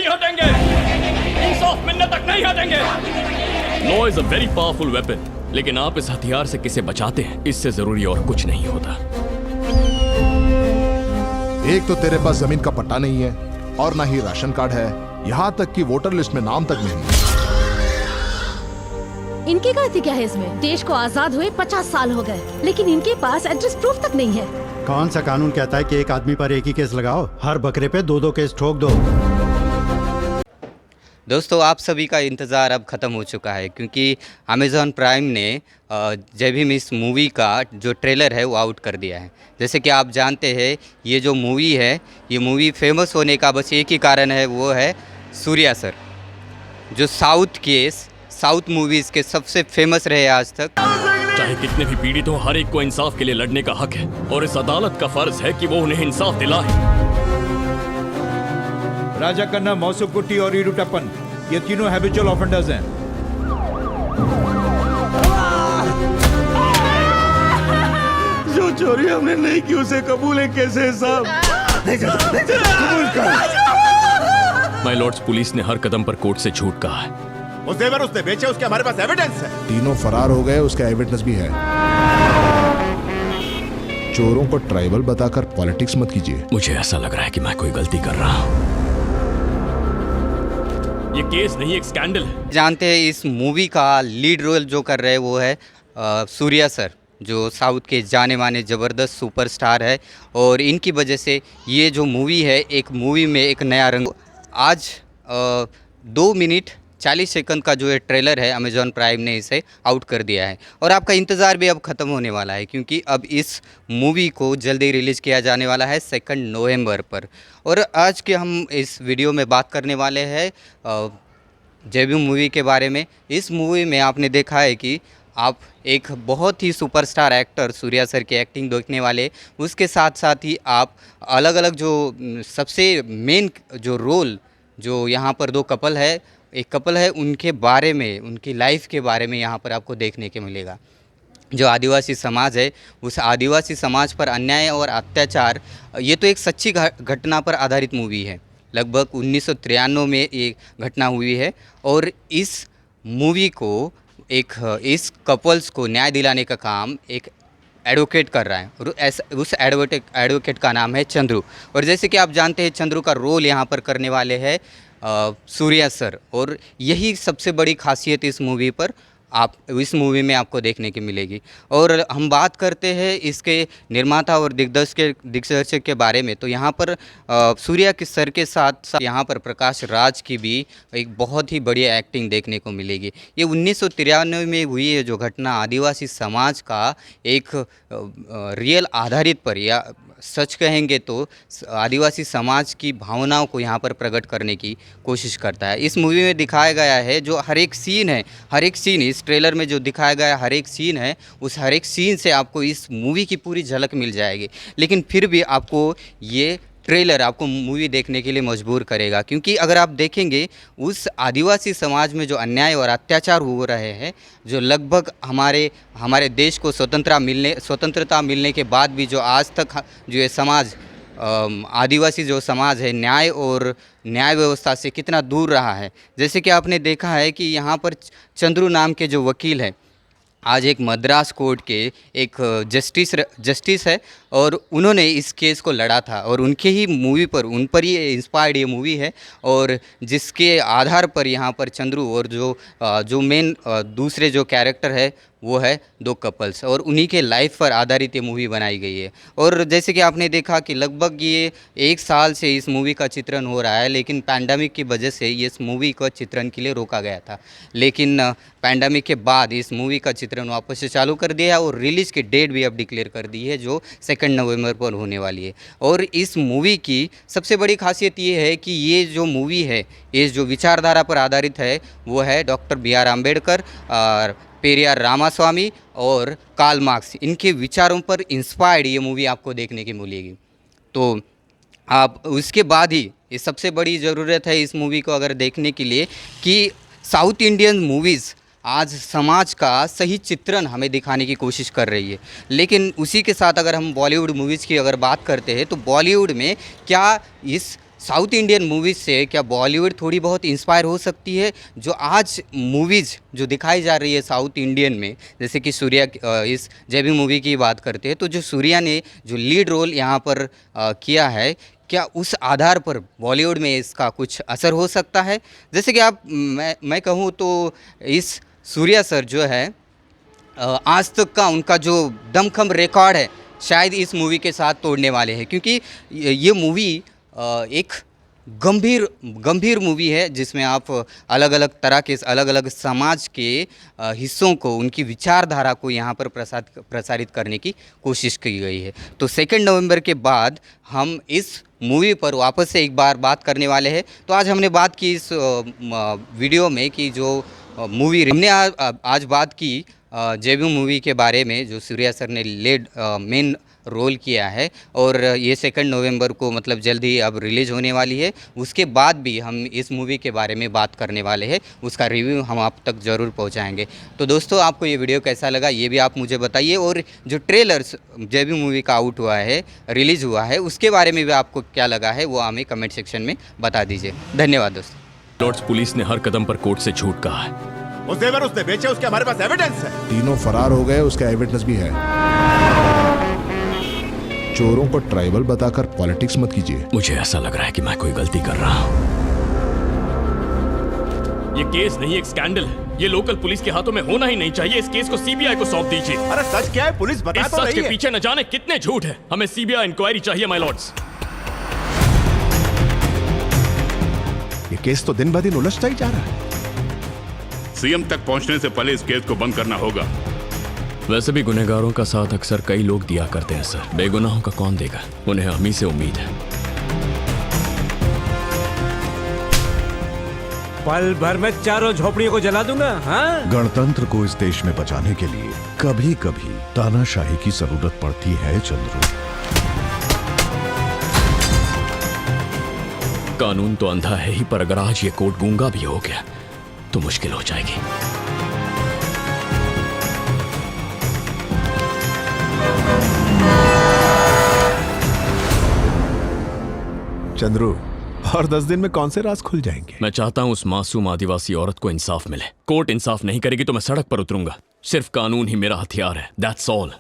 नहीं हटेंगे, इंसाफ मिलने तक नहीं हटेंगे। Law is a very powerful weapon, लेकिन आप इस हथियार से किसे बचाते हैं, इससे जरूरी और कुछ नहीं होता। एक तो तेरे पास जमीन का पट्टा नहीं है और ना ही राशन कार्ड है, यहाँ तक कि वोटर लिस्ट में नाम तक नहीं। इनकी गलती क्या है इसमें? देश को आजाद हुए 50 साल हो गए, लेकिन इनके पास एड्रेस प्रूफ तक नहीं है। कौन सा कानून कहता है कि एक आदमी पर एक ही केस लगाओ? हर बकरे पे 2-2 केस ठोक दो। दोस्तों, आप सभी का इंतज़ार अब ख़त्म हो चुका है, क्योंकि अमेज़ॉन प्राइम ने जय भीम इस मूवी का जो ट्रेलर है वो आउट कर दिया है। जैसे कि आप जानते हैं, ये जो मूवी है, ये मूवी फेमस होने का बस एक ही कारण है, वो है सूर्या सर, जो साउथ मूवीज़ के सबसे फेमस रहे आज तक। चाहे कितने भी पीड़ित हो, हर एक को इंसाफ के लिए लड़ने का हक है और इस अदालत का फर्ज है कि वो उन्हें इंसाफ दिलाए। राजा कन्ना, मौसुफ कुट्टी और ईडुटप्पन, ये तीनों हैबिचुअल ऑफेंडर्स हैं। जो चोरी हमने नहीं की उसे कबूल है कैसे साहब? कबूल कर। माय लॉर्ड्स, पुलिस ने हर कदम पर कोर्ट से झूठ कहा है। उस जेवर उसने बेचे, उसके हमारे पास एविडेंस है। तीनों फरार हो गए, उसका एविडेंस भी है। चोरों को ट्राइबल बताकर पॉलिटिक्स मत कीजिए। मुझे ऐसा लग रहा है कि मैं कोई गलती कर रहा हूँ। ये केस नहीं, एक स्कैंडल है। जानते हैं इस मूवी का लीड रोल जो कर रहे हैं वो है सूर्या सर, जो साउथ के जाने माने ज़बरदस्त सुपरस्टार है, और इनकी वजह से ये जो मूवी है, एक मूवी में एक नया रंग। आज 2 मिनट 40 सेकंड का जो ये ट्रेलर है, अमेज़ॉन प्राइम ने इसे आउट कर दिया है, और आपका इंतज़ार भी अब ख़त्म होने वाला है, क्योंकि अब इस मूवी को जल्दी रिलीज़ किया जाने वाला है 2 नवंबर पर। और आज के हम इस वीडियो में बात करने वाले हैं जय भीम मूवी के बारे में। इस मूवी में आपने देखा है कि आप एक बहुत ही सुपरस्टार एक्टर सूर्या सर की एक्टिंग देखने वाले, उसके साथ साथ ही आप अलग अलग जो सबसे मेन जो रोल जो यहाँ पर एक कपल है उनके बारे में, उनकी लाइफ के बारे में यहाँ पर आपको देखने को मिलेगा। जो आदिवासी समाज है, उस आदिवासी समाज पर अन्याय और अत्याचार, ये तो एक सच्ची घटना पर आधारित मूवी है। लगभग 1993 में ये घटना हुई है, और इस मूवी को इस कपल्स को न्याय दिलाने का काम एक एडवोकेट कर रहा है, और उस एडवोकेट का नाम है चंद्रू। और जैसे कि आप जानते हैं, चंद्रू का रोल यहाँ पर करने वाले हैं सूर्या सर, और यही सबसे बड़ी खासियत इस मूवी पर इस मूवी में आपको देखने की मिलेगी। और हम बात करते हैं इसके निर्माता और दिग्दर्शक के बारे में, तो यहाँ पर सूर्या के सर के साथ साथ यहाँ पर प्रकाश राज की भी एक बहुत ही बढ़िया एक्टिंग देखने को मिलेगी। ये 1993 में हुई है जो घटना, आदिवासी समाज का एक रियल आधारित पर, या सच कहेंगे तो आदिवासी समाज की भावनाओं को यहाँ पर प्रकट करने की कोशिश करता है। इस मूवी में दिखाया गया है जो हर एक सीन इस ट्रेलर में जो दिखाया गया हर एक सीन है, उस हर एक सीन से आपको इस मूवी की पूरी झलक मिल जाएगी। लेकिन फिर भी आपको ये ट्रेलर आपको मूवी देखने के लिए मजबूर करेगा, क्योंकि अगर आप देखेंगे उस आदिवासी समाज में जो अन्याय और अत्याचार हो रहे हैं, जो लगभग हमारे देश को स्वतंत्रता मिलने के बाद भी जो आज तक जो ये समाज आदिवासी जो समाज है, न्याय व्यवस्था से कितना दूर रहा है। जैसे कि आपने देखा है कि यहाँ पर चंद्रू नाम के जो वकील हैं, आज एक मद्रास कोर्ट के एक जस्टिस है, और उन्होंने इस केस को लड़ा था, और उन पर ही इंस्पायर्ड ये मूवी है, और जिसके आधार पर यहाँ पर चंद्रू और जो मेन दूसरे जो कैरेक्टर है वो है 2 कपल्स, और उन्हीं के लाइफ पर आधारित ये मूवी बनाई गई है। और जैसे कि आपने देखा कि लगभग ये 1 साल से इस मूवी का चित्रण हो रहा है, लेकिन पैंडमिक की वजह से ये इस मूवी का चित्रण के लिए रोका गया था। लेकिन पैंडमिक के बाद इस मूवी का चित्रण वापस से चालू कर दिया, और रिलीज़ की डेट भी अब डिक्लेयर कर दी है, जो 2 नवंबर पर होने वाली है। और इस मूवी की सबसे बड़ी खासियत ये है कि ये जो मूवी है, ये जो विचारधारा पर आधारित है, वो है डॉक्टर BR अम्बेडकर और पेरियार रामास्वामी और कार्ल मार्क्स, इनके विचारों पर इंस्पायर्ड ये मूवी आपको देखने की मिलेगी। तो आप उसके बाद ही ये सबसे बड़ी ज़रूरत है इस मूवी को अगर देखने के लिए, कि साउथ इंडियन मूवीज़ आज समाज का सही चित्रण हमें दिखाने की कोशिश कर रही है। लेकिन उसी के साथ अगर हम बॉलीवुड मूवीज़ की अगर बात करते हैं, तो बॉलीवुड में क्या इस साउथ इंडियन मूवीज़ से क्या बॉलीवुड थोड़ी बहुत इंस्पायर हो सकती है? जो आज मूवीज़ जो दिखाई जा रही है साउथ इंडियन में, जैसे कि सूर्या इस जय भीम मूवी की बात करते हैं, तो जो सूर्या ने जो लीड रोल यहाँ पर किया है, क्या उस आधार पर बॉलीवुड में इसका कुछ असर हो सकता है? जैसे कि मैं कहूँ तो इस सूर्या सर जो है आज तक का उनका जो दमखम रिकॉर्ड है शायद इस मूवी के साथ तोड़ने वाले हैं, क्योंकि ये मूवी एक गंभीर मूवी है जिसमें आप अलग अलग तरह के अलग अलग समाज के हिस्सों को, उनकी विचारधारा को यहाँ पर प्रसारित करने की कोशिश की गई है। तो 2 नवंबर के बाद हम इस मूवी पर वापस से एक बार बात करने वाले हैं। तो आज हमने बात की इस वीडियो में कि जो मूवी हमने आज बात की जय भीम मूवी के बारे में, जो सूर्या सर ने लीड मेन रोल किया है, और ये 2 नवंबर को मतलब जल्द ही अब रिलीज़ होने वाली है। उसके बाद भी हम इस मूवी के बारे में बात करने वाले हैं, उसका रिव्यू हम आप तक ज़रूर पहुंचाएंगे। तो दोस्तों, आपको ये वीडियो कैसा लगा ये भी आप मुझे बताइए, और जो ट्रेलर्स जय भीम मूवी का आउट हुआ है, रिलीज़ हुआ है, उसके बारे में भी आपको क्या लगा है वो हमें कमेंट सेक्शन में बता दीजिए। धन्यवाद दोस्तों। लॉर्ड्स पुलिस ने हर कदम पर कोर्ट से झूठ कहा है। वो जेवर उसने बेचे, उसके हमारे पास एविडेंस है। तीनों फरार हो गए, उसका एविडेंस भी है। चोरों को ट्राइबल बताकर पॉलिटिक्स मत कीजिए। मुझे ऐसा लग रहा है कि मैं कोई गलती कर रहा हूं। ये केस नहीं, एक स्कैंडल है। ये लोकल पुलिस के हाथों में होना ही नहीं चाहिए। इस केस को सीबीआई को सौंप दीजिए। अरे सच क्या है? पुलिस बता इस तो सच रही के है। पीछे न जाने कितने झूठ है। हमें सीबीआई इंक्वायरी चाहिए माय लॉर्ड्स। ये केस तो दिन ब दिन उलझता ही जा रहा है। सीएम तक पहुंचने से पहले इस केस को बंद करना होगा। वैसे भी गुनहगारों का साथ अक्सर कई लोग दिया करते हैं सर, बेगुनाहों का कौन देगा? उन्हें हम ही से उम्मीद है। पल भर में चारों झोपड़ियों को जला दूंगा। हाँ? गणतंत्र को इस देश में बचाने के लिए कभी कभी तानाशाही की जरूरत पड़ती है चंद्रू। कानून तो अंधा है ही, पर अगर आज ये कोर्ट गूंगा भी हो गया तो मुश्किल हो जाएगी। चंद्रू, और 10 दिन में कौन से राज खुल जाएंगे? मैं चाहता हूं उस मासूम आदिवासी औरत को इंसाफ मिले। कोर्ट इंसाफ नहीं करेगी तो मैं सड़क पर उतरूंगा। सिर्फ कानून ही मेरा हथियार है। That's all.